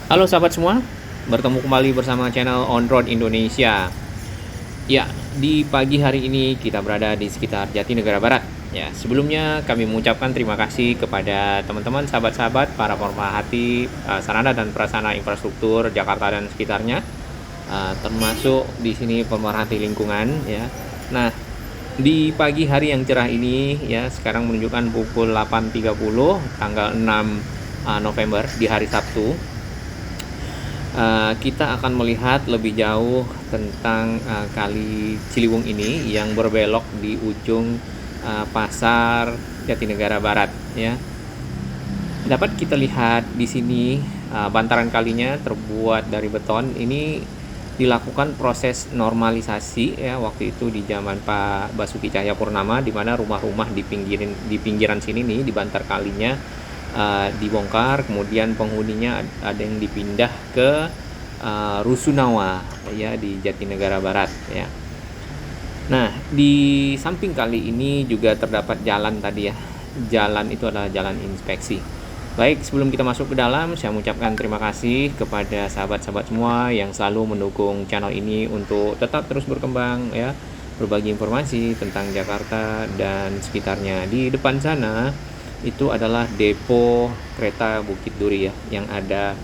Halo sahabat semua, bertemu kembali bersama channel On Road Indonesia. Ya, di pagi hari ini kita berada di sekitar Jatinegara Barat. Ya, sebelumnya kami mengucapkan terima kasih kepada teman-teman, sahabat-sahabat, para pemerhati sarana dan prasarana infrastruktur Jakarta dan sekitarnya, termasuk di sini pemerhati lingkungan. Ya, nah di pagi hari yang cerah ini, ya sekarang menunjukkan pukul 8.30 tanggal 6 November di hari Sabtu. Kita akan melihat lebih jauh tentang Kali Ciliwung ini yang berbelok di ujung pasar Jatinegara Barat, ya. Dapat kita lihat di sini bantaran kalinya terbuat dari beton. Ini dilakukan proses normalisasi, ya, waktu itu di zaman Pak Basuki Cahayapurnama, di mana rumah-rumah di pinggiran sini nih di bantar kalinya dibongkar, kemudian penghuninya ada yang dipindah ke Rusunawa, ya, di Jatinegara Barat, ya. Nah, di samping kali ini juga terdapat jalan tadi, ya. Jalan itu adalah jalan inspeksi. Baik, sebelum kita masuk ke dalam, saya mengucapkan terima kasih kepada sahabat-sahabat semua yang selalu mendukung channel ini untuk tetap terus berkembang, ya, berbagi informasi tentang Jakarta dan sekitarnya. Di depan sana itu adalah depo kereta Bukit Duri, ya, yang ada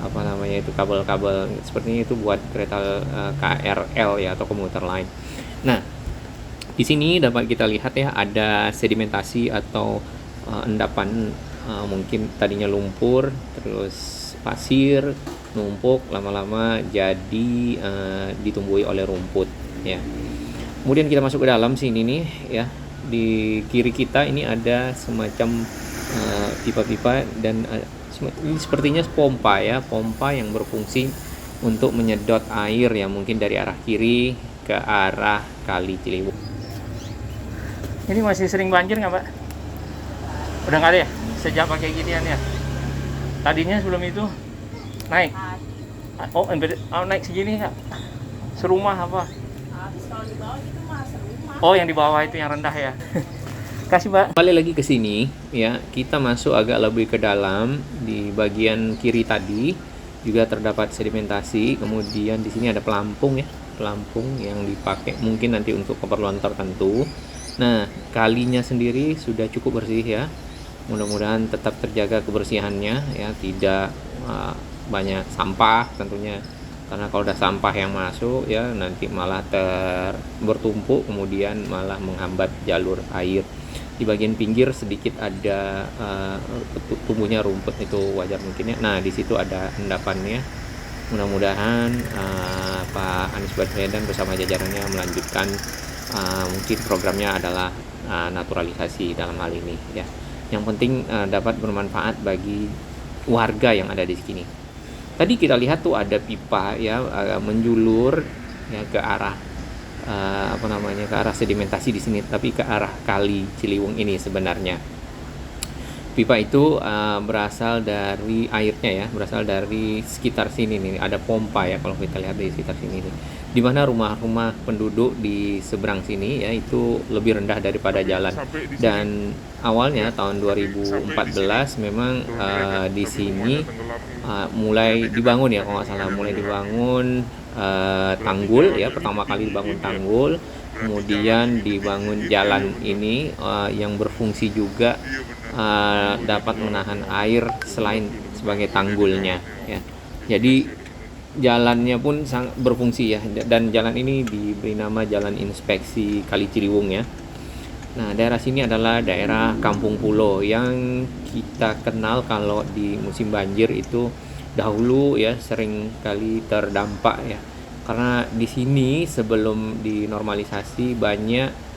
apa namanya itu kabel-kabel seperti itu buat kereta KRL, ya, atau komuter lain. Nah, di sini dapat kita lihat, ya, ada sedimentasi atau endapan, mungkin tadinya lumpur, terus pasir numpuk lama-lama jadi ditumbuhi oleh rumput, ya. Kemudian kita masuk ke dalam sini nih, ya. Di kiri kita ini ada semacam pipa-pipa dan ini sepertinya pompa, ya, pompa yang berfungsi untuk menyedot air, ya, mungkin dari arah kiri ke arah Kali Ciliwung. Ini masih sering banjir nggak, Pak? Udah nggak ada ya? Sejak pakai ginian, ya? Tadinya sebelum itu naik. Oh, naik segini nggak? Serumah apa? Habis kalau di bawah itu mah serumah. Oh, yang di bawah itu yang rendah, ya. Kasih, Pak. Kembali lagi ke sini, ya. Kita masuk agak lebih ke dalam. Di bagian kiri tadi juga terdapat sedimentasi. Kemudian di sini ada pelampung, ya. Pelampung yang dipakai mungkin nanti untuk keperluan tertentu. Nah, kalinya sendiri sudah cukup bersih, ya. Mudah-mudahan tetap terjaga kebersihannya, ya, tidak banyak sampah tentunya. Karena kalau udah sampah yang masuk, ya, nanti malah bertumpuk, kemudian malah menghambat jalur air. Di bagian pinggir sedikit ada tumbuhnya rumput, itu wajar mungkin, ya. Nah, di situ ada endapannya. Mudah-mudahan Pak Anies Baswedan bersama jajarannya melanjutkan mungkin programnya adalah naturalisasi dalam hal ini, ya. Yang penting dapat bermanfaat bagi warga yang ada di sini. Tadi kita lihat tuh ada pipa, ya, menjulur, ya, ke arah apa namanya, ke arah sedimentasi di sini, tapi ke arah Kali Ciliwung ini sebenarnya. Pipa itu berasal dari airnya, ya, berasal dari sekitar sini nih. Ada pompa, ya, kalau kita lihat di sekitar sini nih. Di mana rumah-rumah penduduk di seberang sini, ya, itu lebih rendah daripada jalan. Dan awalnya tahun 2014 memang di sini mulai dibangun, ya, kalau nggak salah mulai dibangun tanggul, ya, pertama kali dibangun tanggul, kemudian dibangun jalan ini yang berfungsi juga dapat menahan air selain sebagai tanggulnya, ya. Jadi jalannya pun sangat berfungsi, ya, dan jalan ini diberi nama Jalan Inspeksi Kali Ciliwung, ya. Nah, daerah sini adalah daerah Kampung Pulo yang kita kenal kalau di musim banjir itu dahulu, ya, sering kali terdampak, ya. Karena di sini sebelum dinormalisasi banyak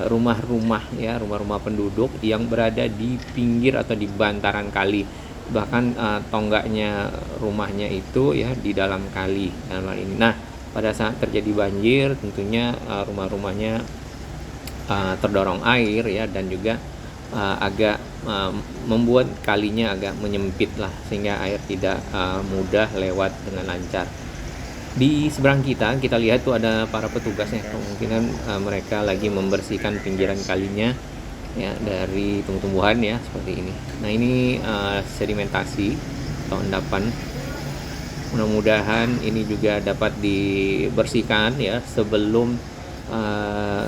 rumah-rumah, ya, rumah-rumah penduduk yang berada di pinggir atau di bantaran kali. Bahkan tonggaknya rumahnya itu, ya, di dalam kali dalam hal ini. Nah, pada saat terjadi banjir tentunya rumah-rumahnya terdorong air, ya, dan juga agak membuat kalinya agak menyempit lah, sehingga air tidak mudah lewat dengan lancar. Di seberang kita lihat tuh ada para petugasnya, kemungkinan mereka lagi membersihkan pinggiran kalinya, ya, dari tumbuh-tumbuhan, ya, seperti ini. Nah, ini sedimentasi atau endapan. Mudah-mudahan ini juga dapat dibersihkan ya sebelum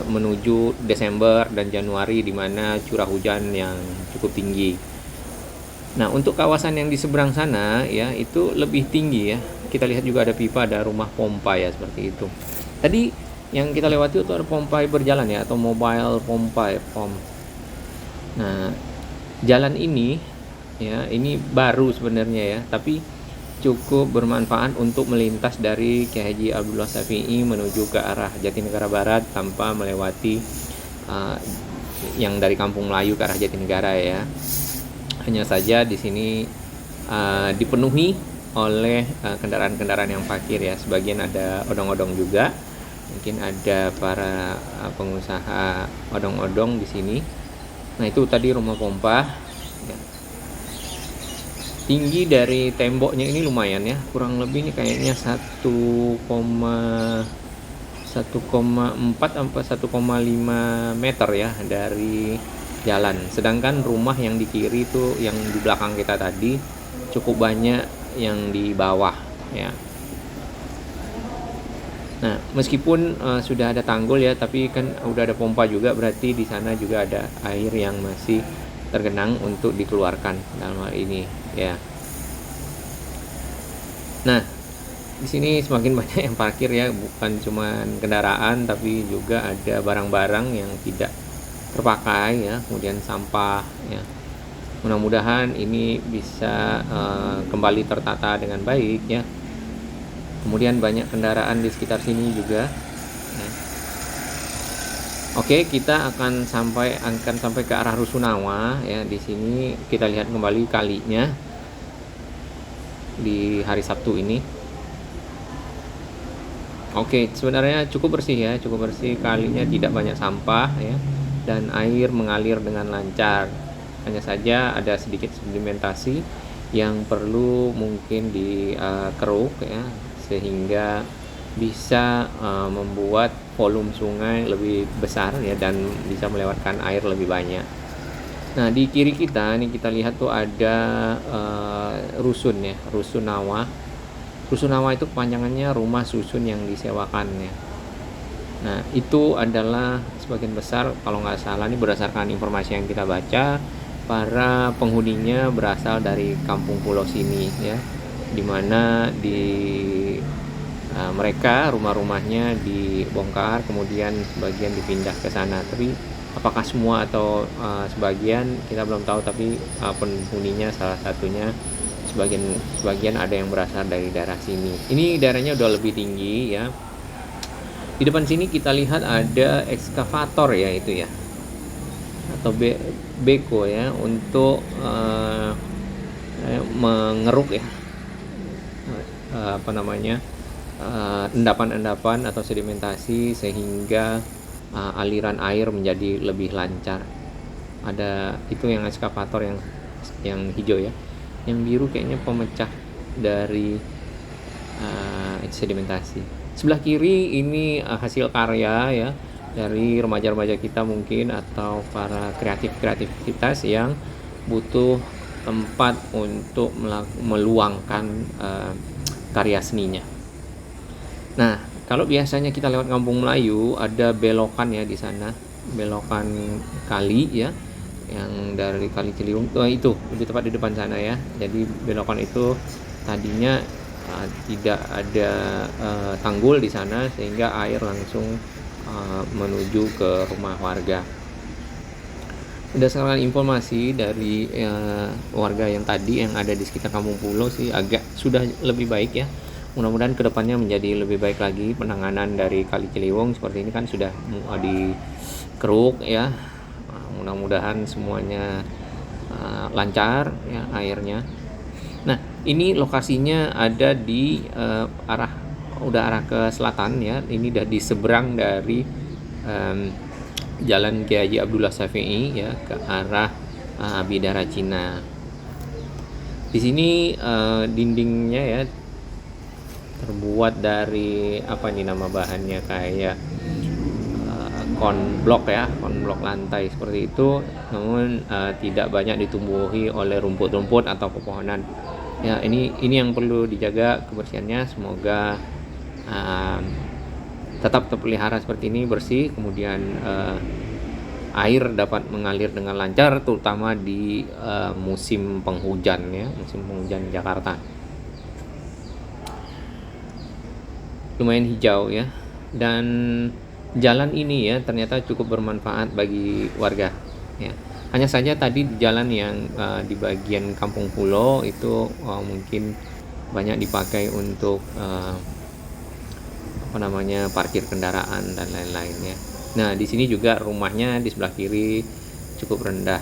menuju Desember dan Januari, di mana curah hujan yang cukup tinggi. Nah, untuk kawasan yang di seberang sana ya itu lebih tinggi ya. Kita lihat juga ada pipa, ada rumah pompa ya, seperti itu. Tadi yang kita lewati itu ada pompa berjalan ya, atau mobile pompa ya, pom. Nah, jalan ini ya, ini baru sebenarnya ya, tapi cukup bermanfaat untuk melintas dari Kiai Haji Abdullah Syafi'i menuju ke arah Jatinegara Barat tanpa melewati yang dari Kampung Melayu ke arah Jatinegara ya. Hanya saja di sini dipenuhi oleh kendaraan-kendaraan yang parkir ya. Sebagian ada odong-odong juga. Mungkin ada para pengusaha odong-odong di sini. Nah, itu tadi rumah pompa. Ya. Tinggi dari temboknya ini lumayan ya, kurang lebih ini kayaknya 1,4 sampai 1,5 meter ya dari jalan. Sedangkan rumah yang di kiri itu, yang di belakang kita tadi, cukup banyak yang di bawah ya. Nah, meskipun sudah ada tanggul ya, tapi kan udah ada pompa juga, berarti di sana juga ada air yang masih tergenang untuk dikeluarkan dalam hal ini ya. Nah, di sini semakin banyak yang parkir ya, bukan cuma kendaraan tapi juga ada barang-barang yang tidak terpakai ya, kemudian sampah ya. Mudah-mudahan ini bisa kembali tertata dengan baik ya. Kemudian banyak kendaraan di sekitar sini juga ya. Oke, kita akan sampai ke arah Rusunawa ya. Di sini kita lihat kembali kalinya di hari Sabtu ini. Oke, sebenarnya cukup bersih ya, cukup bersih, kalinya tidak banyak sampah ya, dan air mengalir dengan lancar. Hanya saja ada sedikit sedimentasi yang perlu mungkin dikeruk ya, sehingga bisa membuat volume sungai lebih besar ya, dan bisa melewatkan air lebih banyak. Nah, di kiri kita ini kita lihat tuh ada rusun ya, Rusunawa. Rusunawa itu kepanjangannya rumah susun yang disewakan ya. Nah, itu adalah sebagian besar, kalau nggak salah ini berdasarkan informasi yang kita baca, para penghuninya berasal dari kampung pulau sini ya, dimana mereka rumah-rumahnya dibongkar, kemudian sebagian dipindah ke sana. Tapi apakah semua atau sebagian kita belum tahu, tapi penghuninya salah satunya sebagian ada yang berasal dari daerah sini. Ini daerahnya udah lebih tinggi ya. Di depan sini kita lihat ada ekskavator ya, itu ya, atau beko ya, untuk mengeruk ya endapan-endapan atau sedimentasi, sehingga aliran air menjadi lebih lancar. Ada itu yang ekskavator yang hijau ya. Yang biru kayaknya pemecah dari sedimentasi. Sebelah kiri ini hasil karya ya dari remaja-remaja kita mungkin, atau para kreativitas yang butuh tempat untuk meluangkan karya seninya. Nah, kalau biasanya kita lewat Kampung Melayu, ada belokan ya di sana, belokan kali ya, yang dari Kali Ciliwung itu lebih tepat di depan sana ya. Jadi belokan itu tadinya tidak ada tanggul di sana, sehingga air langsung menuju ke rumah warga. Berdasarkan informasi dari warga yang tadi yang ada di sekitar Kampung Pulau sih, agak sudah lebih baik ya. Mudah-mudahan kedepannya menjadi lebih baik lagi penanganan dari Kali Ciliwung. Seperti ini kan sudah dikeruk ya. Mudah-mudahan semuanya lancar ya airnya. Nah, ini lokasinya ada di arah ke selatan ya. Ini udah di seberang dari Jalan Kiai Haji Abdullah Syafi'i ya, ke arah Bidara Cina. Di sini dindingnya ya terbuat dari apa nih nama bahannya, kayak konblok ya, konblok lantai seperti itu, namun tidak banyak ditumbuhi oleh rumput-rumput atau pepohonan. Ya, ini yang perlu dijaga kebersihannya. Semoga tetap terpelihara seperti ini, bersih, kemudian air dapat mengalir dengan lancar, terutama di musim penghujan ya, musim penghujan Jakarta. Lumayan hijau ya, dan jalan ini ya ternyata cukup bermanfaat bagi warga ya. Hanya saja tadi di jalan yang di bagian Kampung Pulo itu mungkin banyak dipakai untuk parkir kendaraan dan lain-lain ya. Nah, di sini juga rumahnya di sebelah kiri cukup rendah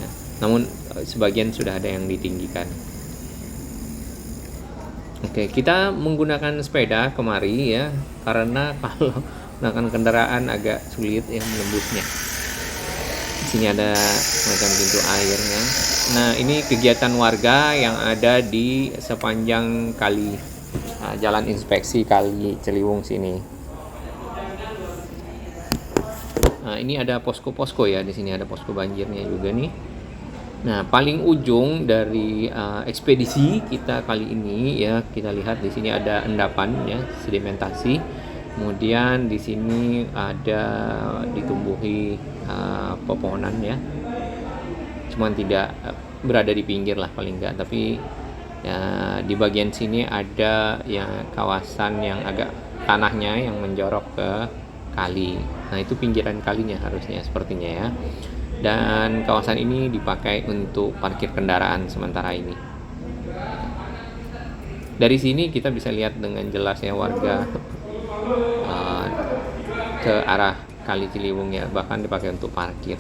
ya. Namun sebagian sudah ada yang ditinggikan. Oke, kita menggunakan sepeda kemari ya, karena kalau menggunakan kendaraan agak sulit ya menembusnya. Di sini ada semacam pintu airnya. Nah, ini kegiatan warga yang ada di sepanjang kali jalan inspeksi Kali Ciliwung sini. Nah, ini ada posko-posko ya, di sini ada posko banjirnya juga nih. Nah, paling ujung dari ekspedisi kita kali ini ya, kita lihat di sini ada endapan ya, sedimentasi. Kemudian di sini ada ditumbuhi pepohonan ya. Cuman tidak berada di pinggir lah paling enggak, tapi ya, di bagian sini ada ya kawasan yang agak tanahnya yang menjorok ke kali. Nah, itu pinggiran kalinya harusnya sepertinya ya. Dan kawasan ini dipakai untuk parkir kendaraan sementara ini. Dari sini kita bisa lihat dengan jelas ya warga ke arah Kali Ciliwung ya, bahkan dipakai untuk parkir.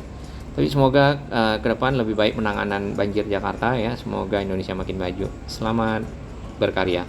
Tapi semoga ke depan lebih baik penanganan banjir Jakarta ya. Semoga Indonesia makin maju. Selamat berkarya.